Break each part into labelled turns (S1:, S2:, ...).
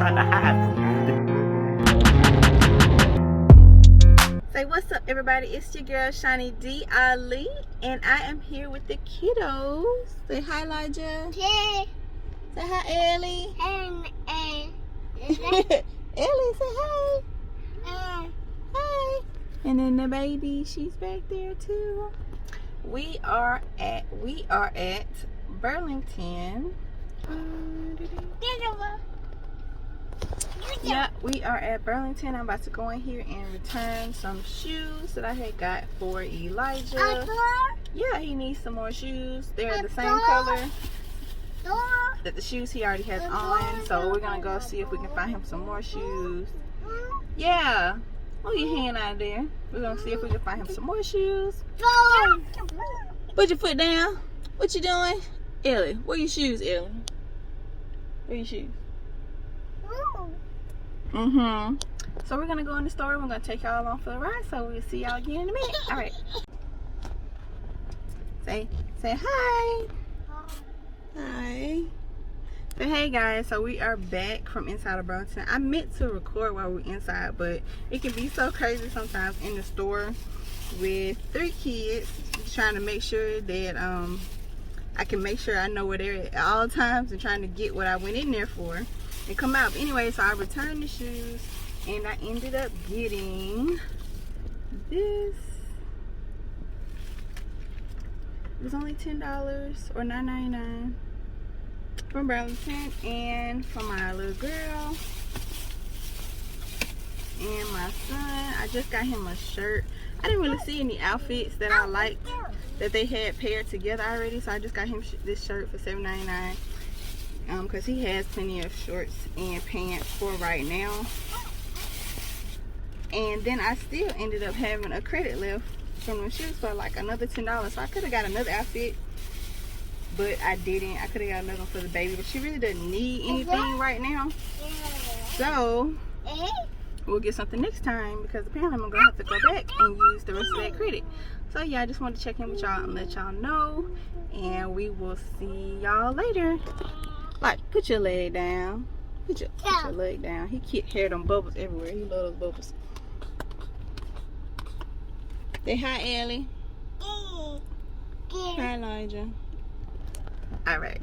S1: trying to hide from.
S2: Say what's up, everybody. It's your girl Shaunie D. Ali, and I am here with the kiddos. Say hi, Elijah.
S3: Hey.
S2: Say hi, Ellie.
S3: Hey.
S2: Ellie, say hi. Hi. And then the baby, she's back there too. We are at Burlington. Yeah, we are at Burlington. I'm about to go in here and return some shoes that I had got for Elijah. Yeah, he needs some more shoes. They're the same color that the shoes he already has on. So we're gonna go see if we can find him some more shoes. Yeah. Move your hand out of there. We're gonna see if we can find him some more shoes. Put your foot down. What you doing? Ellie, where your shoes, Ellie? Where your shoes? So we're gonna go in the store. We're gonna take y'all along for the ride. So we'll see y'all again in a minute. All right. Say hi. Hi. So hey guys, so we are back from inside of Burlington. I meant to record while we're inside, but it can be so crazy sometimes in the store with 3 kids, trying to make sure that I can make sure I know where they're at all times and trying to get what I went in there for and come out. But anyway, so I returned the shoes and I ended up getting this. It was only $10 or $9.99 from Burlington, and for my little girl and my son. I just got him a shirt. I didn't really see any outfits that I liked that they had paired together already, so I just got him this shirt for $7.99 because he has plenty of shorts and pants for right now. And then I still ended up having a credit left from them shoes for like another $10, so I could have got another outfit, but I didn't. I could have got another one for the baby, but she really doesn't need anything right now, so we'll get something next time because apparently I'm gonna have to go back and use the rest of that credit. So yeah, I just wanted to check in with y'all and let y'all know, and we will see y'all later. Like, put your leg down. Put your leg down. He hear them bubbles everywhere. He loves those bubbles. Say hi, Ellie. Hi, Elijah. All right.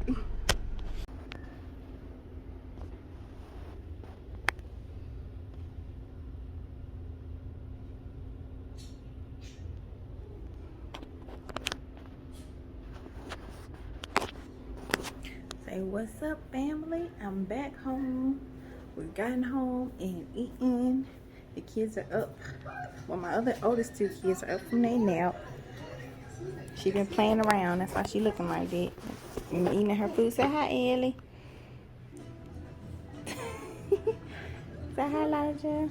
S2: Say what's up, family. I'm back home. We've gotten home and eaten. The kids are up. Well, my other oldest 2 kids are up from their nap. She been playing around. That's why she looking like that. And eating her food. Say hi, Ellie. Say hi, Elijah.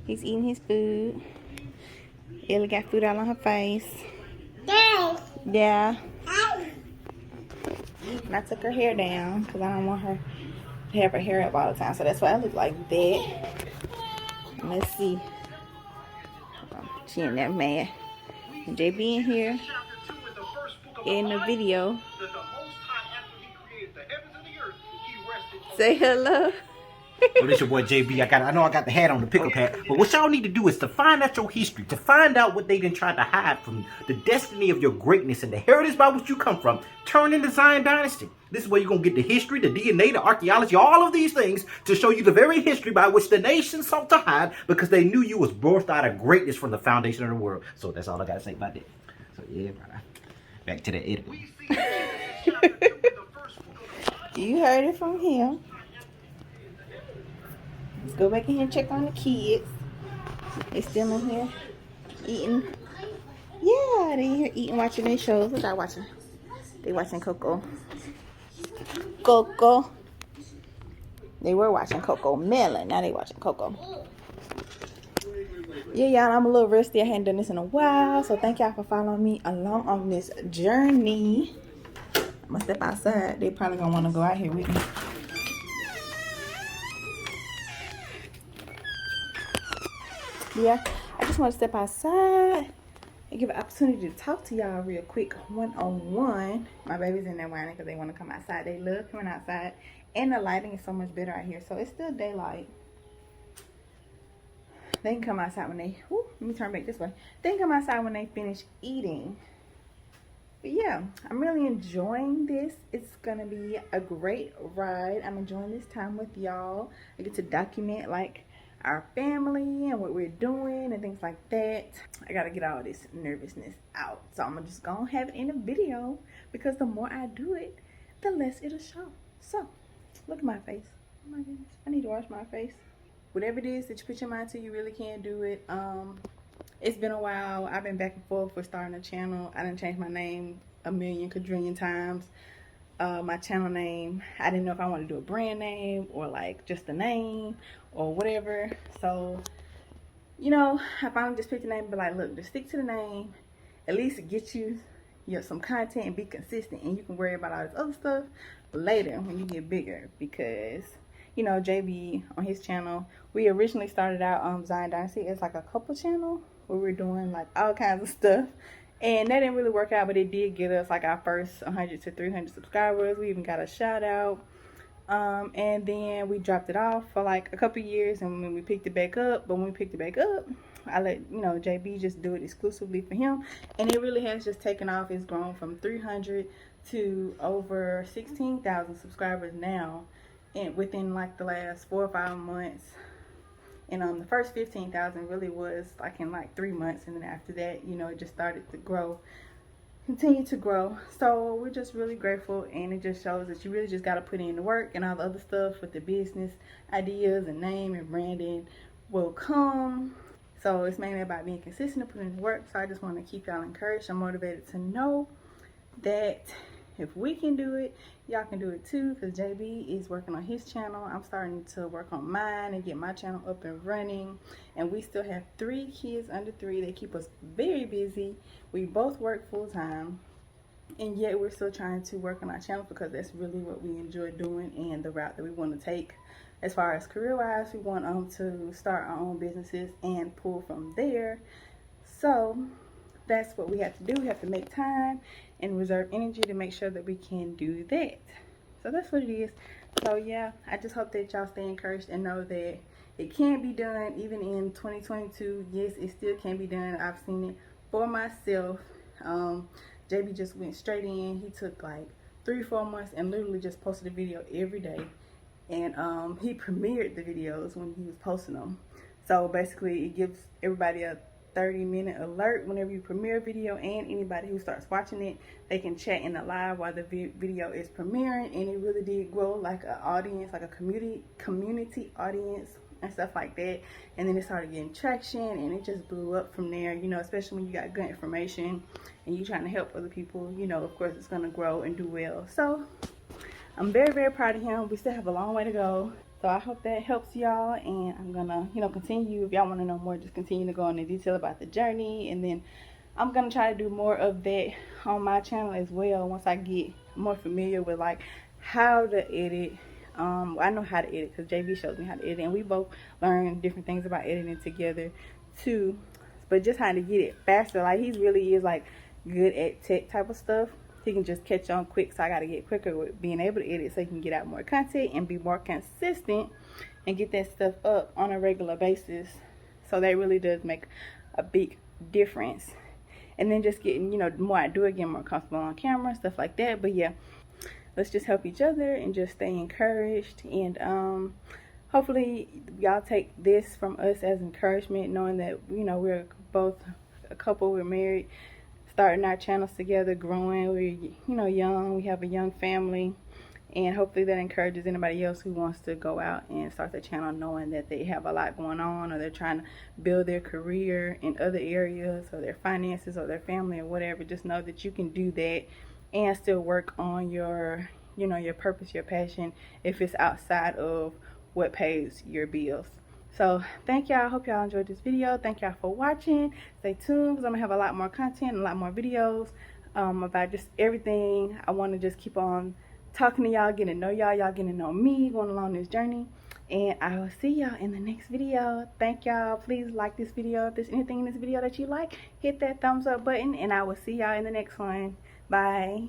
S2: He's eating his food. Ellie got food all on her face. Yeah. And I took her hair down because I don't want her to have her hair up all the time. So that's why I look like that. And let's see. She ain't that mad. And JB in here in the video. Say hello.
S1: Well, this your boy JB. I know I got the hat on, the pickup hat. But what y'all need to do is to find out your history, to find out what they done tried to hide from you, the destiny of your greatness and the heritage by which you come from. Turn into Zion Dynasty. This is where you're going to get the history, the DNA, the archaeology, all of these things to show you the very history by which the nation sought to hide because they knew you was birthed out of greatness from the foundation of the world. So that's all I got to say about that. So yeah, back to the edit.
S2: You heard it from him. Let's go back in here and check on the kids. They still in here eating. Yeah, they in here eating, watching their shows. What y'all watching? They watching Coco. They were watching Coco Melon. Now they watching Coco. Yeah, y'all, I'm a little rusty. I hadn't done this in a while. So thank y'all for following me along on this journey. I'm gonna step outside. They probably gonna want to go out here with me. Yeah, I just want to step outside and give an opportunity to talk to y'all real quick, one-on-one. My baby's in there whining because they want to come outside. They love coming outside And the lighting is so much better out here. So it's still daylight. They can come outside when they, let me turn back this way. They can come outside when they finish eating. But yeah, I'm really enjoying this. It's gonna be a great ride. I'm enjoying this time with y'all. I get to document like our family and what we're doing and things like that. I gotta get all this nervousness out. So I'm just gonna have it in a video, because the more I do it, the less it'll show. So, look at my face. Oh my goodness, I need to wash my face. Whatever it is that you put your mind to, you really can do it. It's been a while. I've been back and forth with starting a channel. I done changed my name a million quadrillion times. My channel name, I didn't know if I wanted to do a brand name or like just a name or whatever. So, you know, I finally just picked a name, but like, look, just stick to the name. At least it gets you some content and be consistent, and you can worry about all this other stuff later when you get bigger. Because, you know, JB on his channel, we originally started out on Dynasty as like a couple channel where we were doing like all kinds of stuff, and that didn't really work out, but it did get us like our first 100 to 300 subscribers. We even got a shout out, and then we dropped it off for like a couple years, and when we picked it back up, I let, you know, JB just do it exclusively for him, and it really has just taken off. It's grown from 300 to over 16,000 subscribers now, and within like the last 4 or 5 months. And the first 15,000 really was like in like 3 months, and then after that, you know, it just started to grow, continue to grow. So we're just really grateful, and it just shows that you really just got to put in the work, and all the other stuff with the business ideas and name and branding will come. So it's mainly about being consistent and putting in the work. So I just want to keep y'all encouraged and motivated to know that if we can do it, y'all can do it too, because JB is working on his channel. I'm starting to work on mine and get my channel up and running. And we still have 3 kids under 3. They keep us very busy. We both work full time, and yet we're still trying to work on our channel, because that's really what we enjoy doing and the route that we want to take. As far as career-wise, we want to start our own businesses and pull from there. So that's what we have to do. We have to make time and reserve energy to make sure that we can do that. So that's what it is. So yeah, I just hope that y'all stay encouraged and know that it can be done even in 2022. Yes, it still can be done. I've seen it for myself. JB just went straight in. He took like 3 or 4 months and literally just posted a video every day. And he premiered the videos when he was posting them. So basically it gives everybody a 30-minute alert whenever you premiere a video, and anybody who starts watching it, they can chat in the live while the video is premiering. And it really did grow like an audience, like a community audience and stuff like that. And then it started getting traction, and it just blew up from there, you know. Especially when you got good information and you trying to help other people, you know, of course it's going to grow and do well. So I'm very, very proud of him. We still have a long way to go. So I hope that helps y'all, and I'm gonna, you know, continue. If y'all want to know more, just continue to go into detail about the journey, and then I'm gonna try to do more of that on my channel as well once I get more familiar with like how to edit. I know how to edit because JB shows me how to edit, and we both learn different things about editing together too. But just how to get it faster. Like, he really is like good at tech type of stuff. He can just catch on quick, so I got to get quicker with being able to edit so he can get out more content and be more consistent and get that stuff up on a regular basis. So that really does make a big difference. And then just getting, you know, the more I do it, getting more comfortable on camera, stuff like that. But yeah, let's just help each other and just stay encouraged. And hopefully y'all take this from us as encouragement, knowing that, you know, we're both a couple, we're married, starting our channels together, growing. We're, you know, young. We have a young family, and hopefully that encourages anybody else who wants to go out and start their channel, knowing that they have a lot going on, or they're trying to build their career in other areas, or their finances, or their family, or whatever. Just know that you can do that and still work on your, you know, your purpose, your passion, if it's outside of what pays your bills. So thank y'all. I hope y'all enjoyed this video. Thank y'all for watching. Stay tuned, because I'm gonna have a lot more content, a lot more videos about just everything. I want to just keep on talking to y'all, getting to know y'all, y'all getting to know me, going along this journey. And I will see y'all in the next video. Thank y'all. Please like this video. If there's anything in this video that you like, hit that thumbs up button, and I will see y'all in the next one. Bye.